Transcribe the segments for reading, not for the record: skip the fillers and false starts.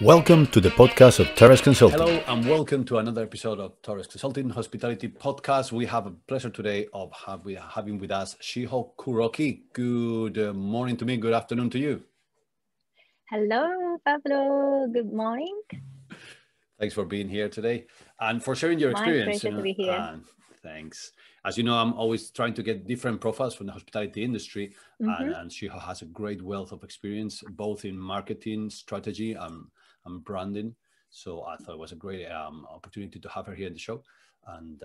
Welcome to the podcast of Torres Consulting. Hello and welcome to another episode of Torres Consulting Hospitality Podcast. We have a pleasure today of having with us Shiho Kuroki. Good morning to me, good afternoon to you. Hello, Pablo. Good morning. Thanks for being here today and for sharing your experience. My pleasure to be here. And thanks. As you know, I'm always trying to get different profiles from the hospitality industry, and Shiho has a great wealth of experience, both in marketing, strategy, and branding. So I thought it was a great opportunity to have her here in the show. And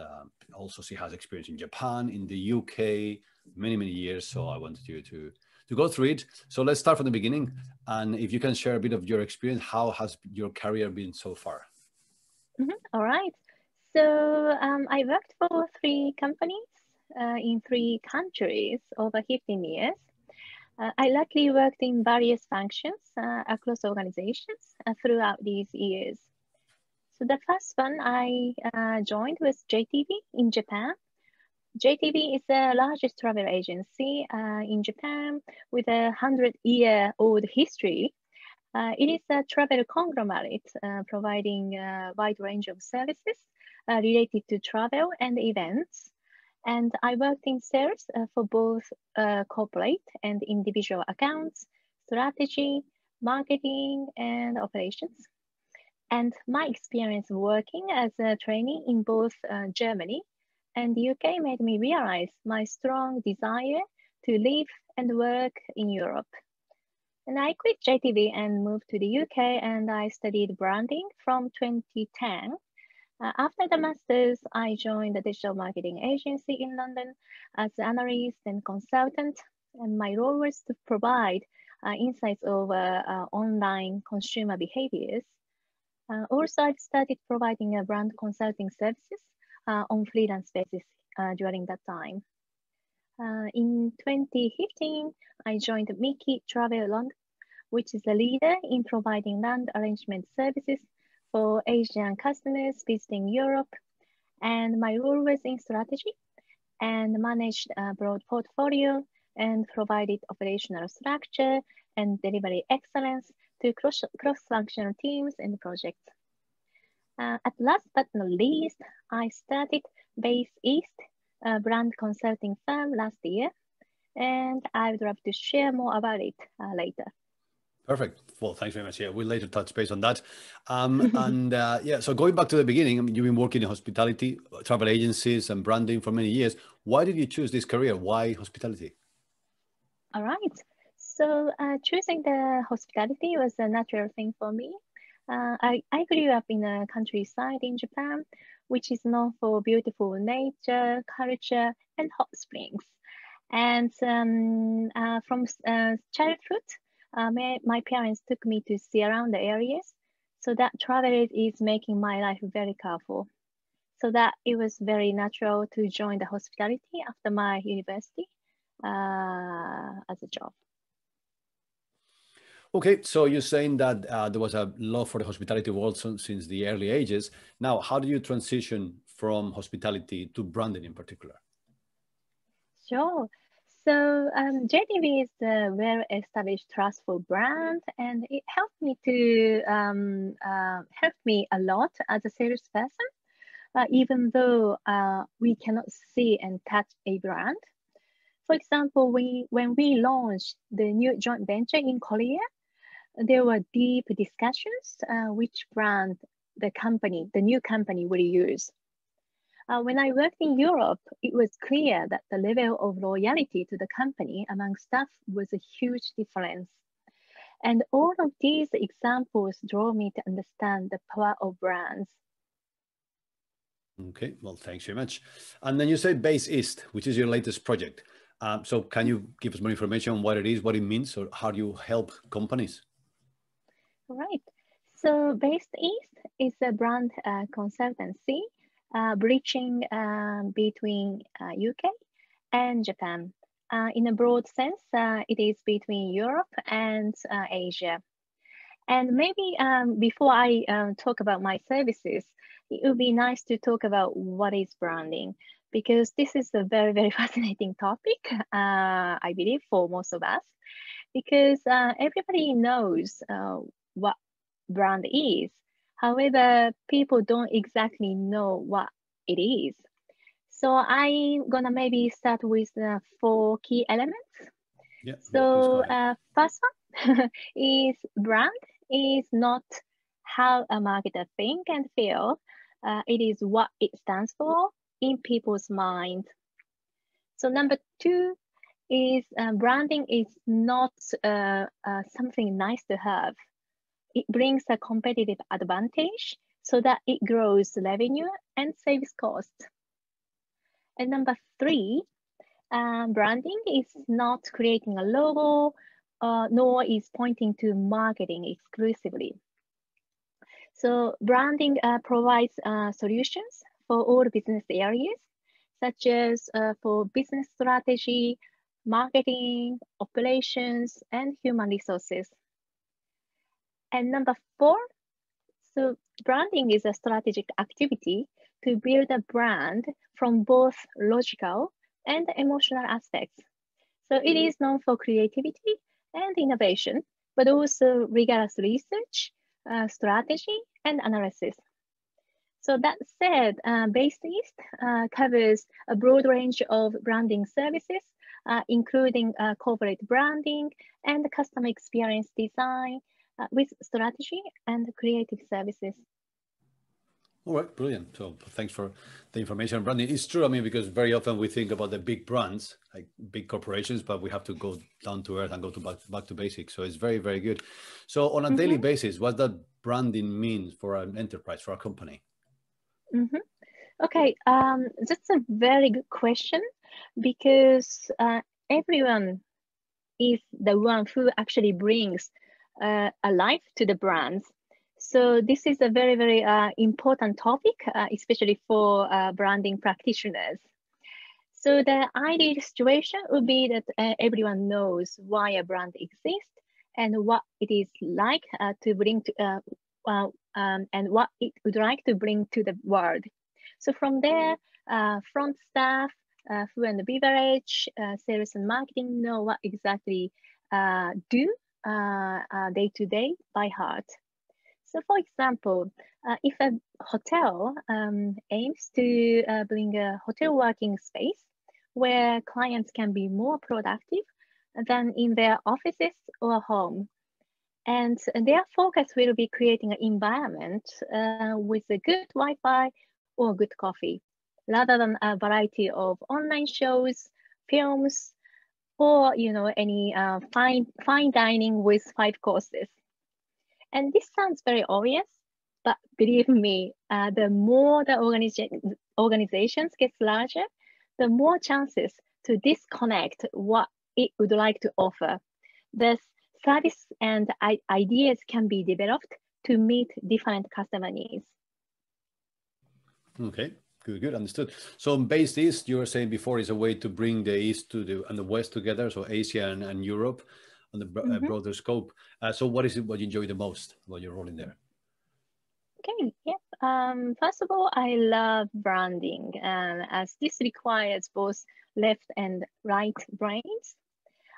also she has experience in Japan, in the UK, many years. So I wanted you to go through it. So let's start from the beginning. And if you can share a bit of your experience, how has your career been so far? All right. So I worked for 3 companies in 3 countries over 15 years. I luckily worked in various functions across organizations throughout these years. So the first one I joined was JTB in Japan. JTB is the largest travel agency in Japan with a 100-year-old history. It is a travel conglomerate providing a wide range of services related to travel and events. And I worked in sales for both corporate and individual accounts, strategy, marketing, and operations. And my experience working as a trainee in both Germany and the UK made me realize my strong desire to live and work in Europe. And I quit JTB and moved to the UK, and I studied branding from 2010. After the master's, I joined a digital marketing agency in London as an analyst and consultant, and my role was to provide insights over online consumer behaviors. Also, I've started providing brand consulting services on freelance basis during that time. In 2015, I joined Mickey Travel London, which is a leader in providing land arrangement services for Asian customers visiting Europe. And my role was in strategy and managed a broad portfolio and provided operational structure and delivery excellence to cross-functional teams and projects. At last but not least, I started Base East, a brand consulting firm last year, and I would love to share more about it later. Perfect. Well, thanks very much. Yeah, we'll later touch base on that. So going back to the beginning, I mean, you've been working in hospitality, travel agencies, and branding for many years. Why did you choose this career? Why hospitality? All right. So choosing the hospitality was a natural thing for me. I grew up in a countryside in Japan, which is known for beautiful nature, culture, and hot springs. And from childhood, my parents took me to see around the areas. So that travel is making my life very colorful. So that it was very natural to join the hospitality after my university as a job. Okay, so you're saying that there was a love for the hospitality world since the early ages. Now, how do you transition from hospitality to branding in particular? Sure. So JTV is a well-established, trustful brand, and it helped me a lot as a salesperson, even though we cannot see and touch a brand. For example, when we launched the new joint venture in Korea, there were deep discussions which brand the new company will use. When I worked in Europe, it was clear that the level of loyalty to the company among staff was a huge difference. And all of these examples drove me to understand the power of brands. Okay, well, thanks very much. And then you say Base East, which is your latest project. So can you give us more information on what it is, what it means, or how do you help companies? Right. So Base East is a brand consultancy bridging between UK and Japan. In a broad sense, it is between Europe and Asia. And maybe before I talk about my services, it would be nice to talk about what is branding, because this is a very fascinating topic, I believe, for most of us, because everybody knows what brand is. However, people don't exactly know what it is. So I'm gonna maybe start with 4 key elements. Yeah. So first one is brand is not how a marketer think and feel. It is what it stands for in people's mind. So number 2 is branding is not something nice to have. It brings a competitive advantage so that it grows revenue and saves costs. And number 3, branding is not creating a logo, nor is pointing to marketing exclusively. So branding provides solutions for all business areas, such as for business strategy, marketing, operations, and human resources. And number 4, so branding is a strategic activity to build a brand from both logical and emotional aspects. So it is known for creativity and innovation, but also rigorous research, strategy, and analysis. So that said, Base East covers a broad range of branding services, including corporate branding and customer experience design with strategy and creative services. All right, brilliant. So thanks for the information on branding. It's true, I mean, because very often we think about the big brands, like big corporations, but we have to go down to earth and go to back to basics. So it's very, very good. So on a daily basis, what does branding mean for an enterprise, for a company? Okay, that's a very good question, because everyone is the one who actually brings a life to the brands. So this is a very, very important topic, especially for branding practitioners. So the ideal situation would be that everyone knows why a brand exists and what it is like to bring to, and what it would like to bring to the world. So from there, front staff, food and beverage, sales and marketing know what exactly do day to day by heart. So for example, if a hotel aims to bring a hotel working space where clients can be more productive than in their offices or home, and their focus will be creating an environment with a good Wi-Fi or good coffee, rather than a variety of online shows, films, or any fine dining with 5 courses. And this sounds very obvious, but believe me, the more the organizations get larger, the more chances to disconnect what it would like to offer. Thus, service and ideas can be developed to meet different customer needs. Okay, good, understood. So Base East, you were saying before, is a way to bring the East and the West together, so Asia and Europe on the broader scope. So what is it what you enjoy the most about your role in there? Okay, yeah. First of all, I love branding, as this requires both left and right brains.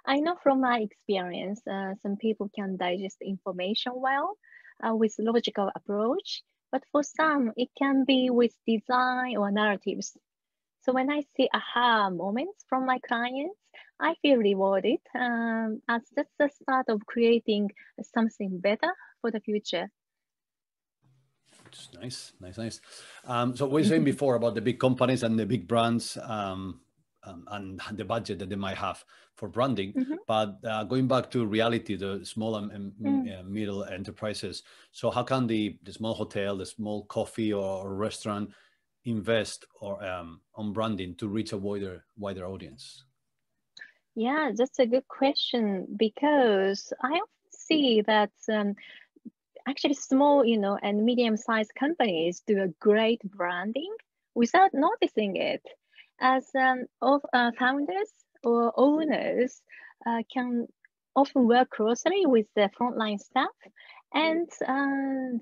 I know from my experience, some people can digest information well with logical approach, but for some, it can be with design or narratives. So when I see aha moments from my clients, I feel rewarded, as that's the start of creating something better for the future. Nice. So we were saying before about the big companies and the big brands and the budget that they might have for branding, but going back to reality, the small and middle enterprises. So how can the small hotel, the small coffee or restaurant invest or on branding to reach a wider audience? Yeah, that's a good question, because I often see that actually small, and medium-sized companies do a great branding without noticing it, as founders or owners can often work closely with the frontline staff, and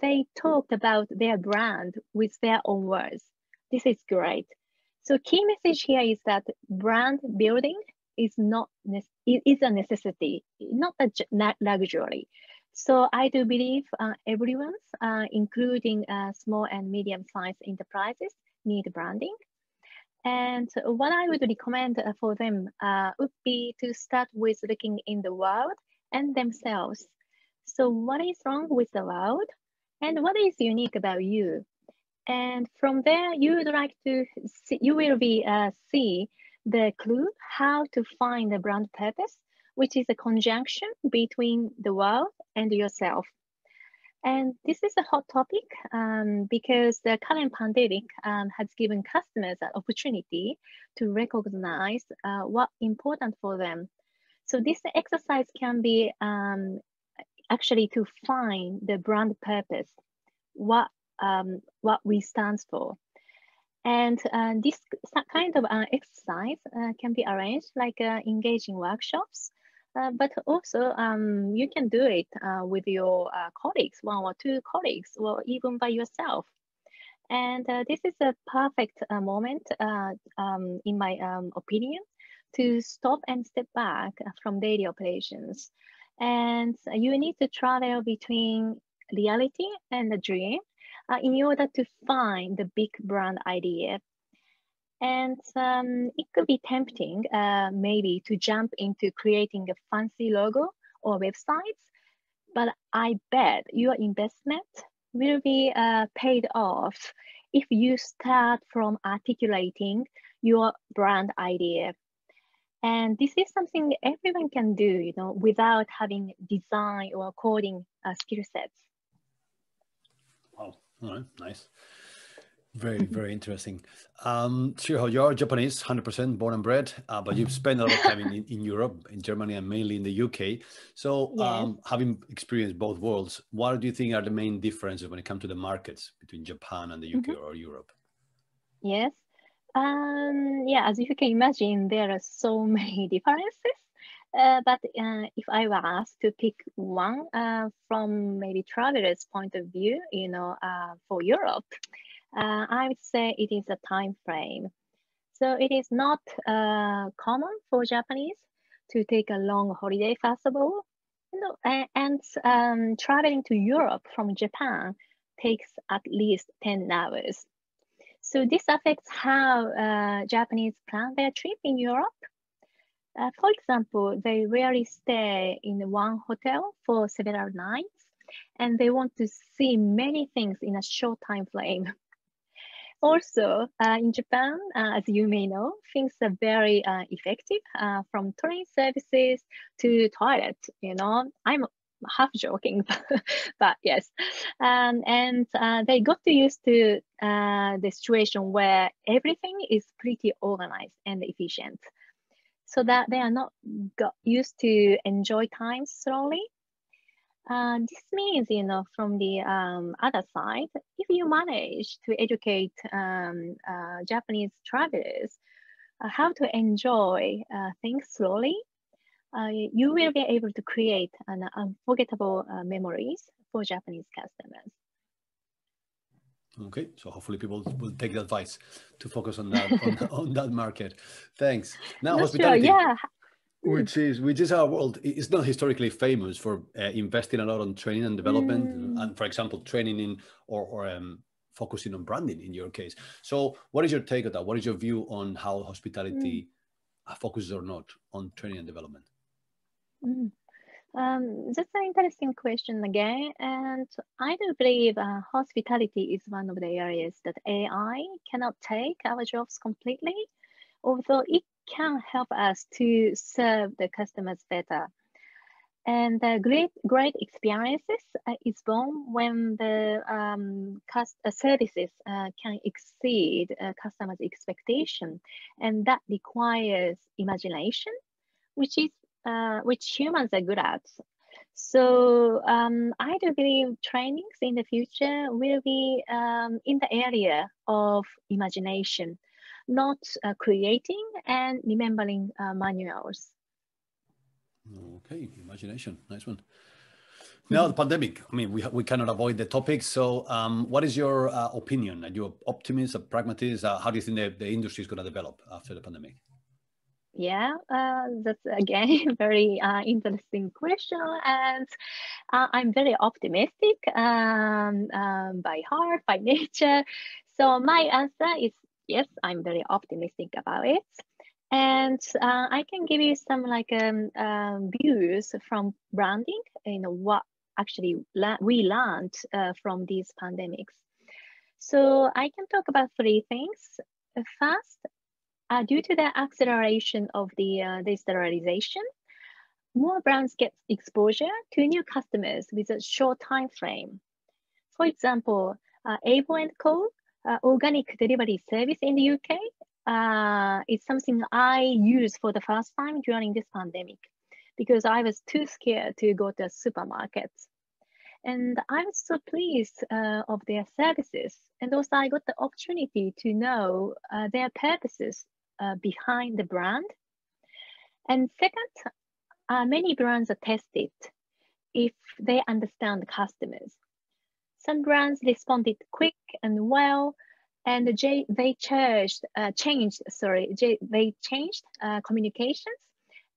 they talked about their brand with their own words. This is great. So key message here is that brand building is a necessity, not a luxury. So I do believe everyone's, including small and medium-sized enterprises, need branding. And what I would recommend for them would be to start with looking in the world and themselves. So what is wrong with the world and what is unique about you? And from there, you would like to see, you will be see the clue how to find the brand purpose, which is a conjunction between the world and yourself. And this is a hot topic because the current pandemic has given customers an opportunity to recognize what's important for them. So this exercise can be actually to find the brand purpose, what we stands for. And this kind of exercise can be arranged like engaging workshops, but also you can do it with your colleagues, one or two colleagues, or even by yourself. And this is a perfect moment, in my opinion, to stop and step back from daily operations. And you need to travel between reality and the dream in order to find the big brand idea. And it could be tempting, maybe, to jump into creating a fancy logo or websites, but I bet your investment will be paid off if you start from articulating your brand idea. And this is something everyone can do, you know, without having design or coding skill sets. Wow, all right, nice. Very, very interesting. Shiho, you're Japanese, 100% born and bred, but you've spent a lot of time in Europe, in Germany, and mainly in the UK. So Yes. having experienced both worlds, what do you think are the main differences when it comes to the markets between Japan and the UK or Europe? Yes. Yeah, as you can imagine, there are so many differences. But if I were asked to pick one from maybe traveler's point of view, you know, for Europe, I would say it is a time frame. So it is not common for Japanese to take a long holiday, first of all. You know, and traveling to Europe from Japan takes at least 10 hours. So this affects how Japanese plan their trip in Europe. For example, they rarely stay in one hotel for several nights, and they want to see many things in a short time frame. Also, in Japan, as you may know, things are very effective, from train services to toilet. You know, I'm half joking, but yes. And they got used to the situation where everything is pretty organized and efficient, so that they are not got used to enjoy time slowly. This means, you know, from the other side, if you manage to educate Japanese travelers how to enjoy things slowly, you will be able to create an unforgettable memories for Japanese customers. Okay, so hopefully people will take the advice to focus on that on that market. Thanks. Now, hospitality. Sure, yeah. Which is our world. It's not historically famous for investing a lot on training and development, and for example, training in or focusing on branding in your case. So, what is your take on that? What is your view on how hospitality focuses or not on training and development? That's an interesting question again, and I do believe hospitality is one of the areas that AI cannot take our jobs completely, although it can help us to serve the customers better. And the great experiences is born when the services can exceed customers' expectation, and that requires imagination, which humans are good at. So I do believe trainings in the future will be in the area of imagination, not creating and remembering manuals. Okay, imagination, nice one. Now, the pandemic, I mean, we cannot avoid the topic. So what is your opinion? Are you an optimist, a pragmatist? How do you think the industry is going to develop after the pandemic? Yeah, that's again very interesting question, and I'm very optimistic by heart, by nature. So my answer is yes, I'm very optimistic about it, and I can give you some like views from branding. What actually we learned from these pandemics. So I can talk about three things. First, due to the acceleration of the digitalization, more brands get exposure to new customers with a short time frame. For example, Avo & Co. Organic delivery service in the UK is something I used for the first time during this pandemic because I was too scared to go to a supermarket. And I was so pleased of their services. And also I got the opportunity to know their purposes behind the brand. And second, many brands are tested if they understand customers. Some brands responded quick and well, and they changed communications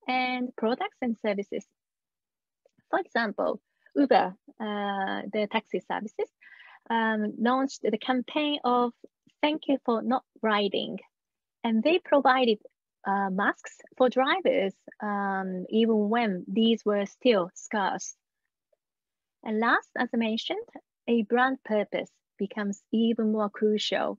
and products and services. For example, Uber, the taxi services, launched the campaign of "Thank you for not riding," and they provided masks for drivers, even when these were still scarce. And last, as I mentioned, a brand purpose becomes even more crucial.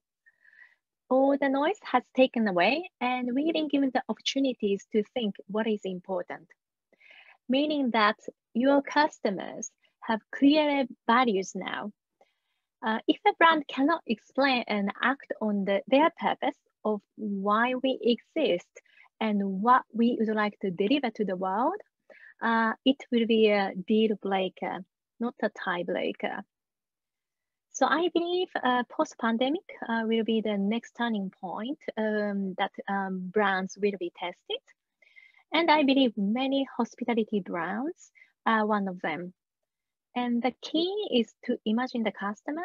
All the noise has taken away, and we've been given the opportunities to think what is important, meaning that your customers have clearer values now. If a brand cannot explain and act on their purpose of why we exist and what we would like to deliver to the world, it will be a deal breaker, not a tie breaker. So I believe post-pandemic will be the next turning point that brands will be tested. And I believe many hospitality brands are one of them. And the key is to imagine the customer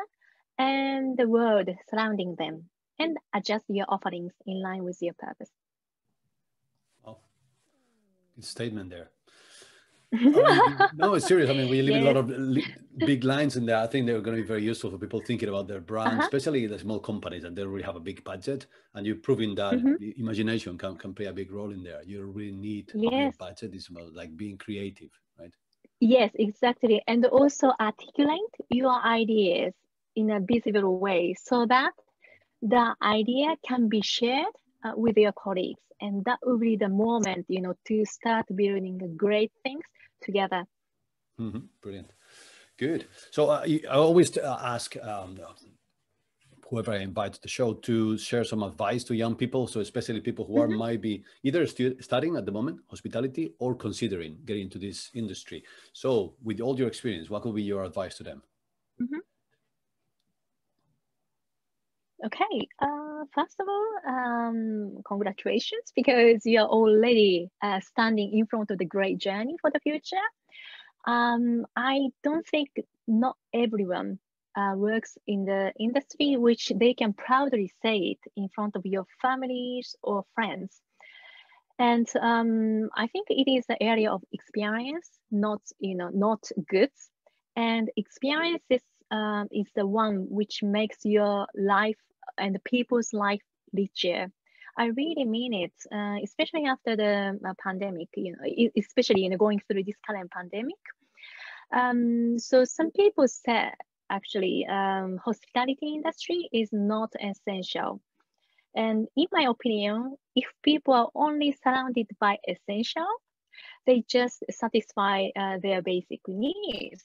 and the world surrounding them and adjust your offerings in line with your purpose. Oh, good statement there. I mean, no, it's serious. I mean, we leave a lot of big lines in there. I think they're going to be very useful for people thinking about their brand, especially the small companies that they really have a big budget. And you're proving that the imagination can play a big role in there. You really need a budget. It's about like being creative, right? Yes, exactly. And also articulate your ideas in a visible way so that the idea can be shared with your colleagues. And that will be the moment, to start building great things together. Brilliant. Good. So I always ask whoever I invite to the show to share some advice to young people. So especially people who are might be either studying at the moment, hospitality, or considering getting into this industry. So with all your experience, what would be your advice to them? Okay, first of all, congratulations, because you're already standing in front of the great journey for the future. I don't think not everyone works in the industry which they can proudly say it in front of your families or friends. And I think it is the area of experience, not goods. And experience is the one which makes your life and people's life richer. I really mean it, especially after the pandemic, especially going through this current pandemic. So some people say actually hospitality industry is not essential. And in my opinion, if people are only surrounded by essential, they just satisfy their basic needs.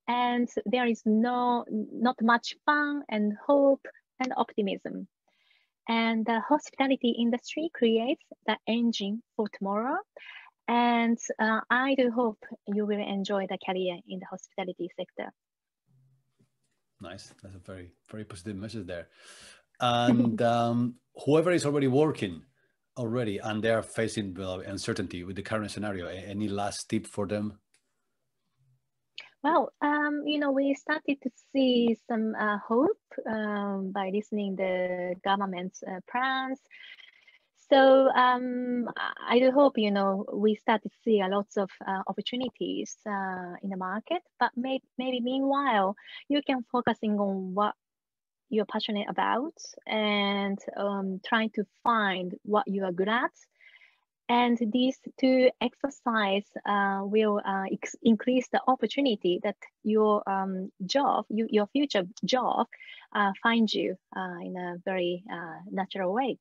And there is not much fun and hope and optimism. And the hospitality industry creates the engine for tomorrow. And I do hope you will enjoy the career in the hospitality sector. Nice. That's a very, very positive message there. And whoever is already working and they're facing uncertainty with the current scenario, any last tip for them? Well, we started to see some hope by listening the government's plans. So I do hope, you know, we start to see a lots of opportunities in the market, but maybe meanwhile, you can focusing on what you're passionate about and trying to find what you are good at. And these two exercise will increase the opportunity that your job, your future job, finds you in a very natural way.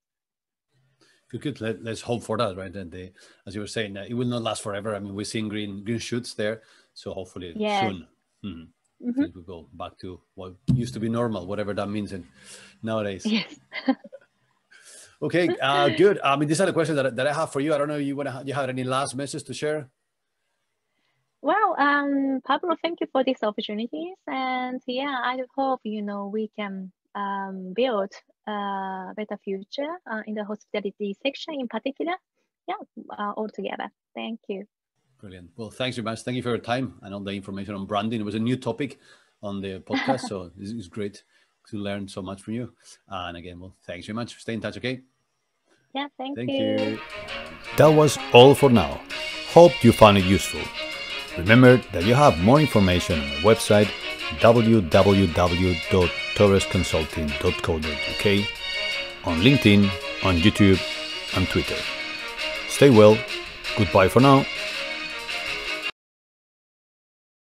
Good. Let's hope for that, right? And as you were saying, it will not last forever. I mean, we're seeing green shoots there, so hopefully soon things will go back to what used to be normal, whatever that means nowadays. Yes. Okay, good. I mean, these are the questions that I have for you. I don't know, you have any last message to share? Well, Pablo, thank you for these opportunities, and yeah, I hope, you know, we can build a better future in the hospitality section in particular. Yeah, all together. Thank you. Brilliant. Well, thanks very much. Thank you for your time and all the information on branding. It was a new topic on the podcast, so it's great to learn so much from you. And again, well, thanks very much. Stay in touch, okay? Yeah, thank Thank you. you. That was all for now. Hope you found it useful. Remember that you have more information on our website www.torresconsulting.co.uk, on LinkedIn, on YouTube, and Twitter. Stay well. Goodbye for now.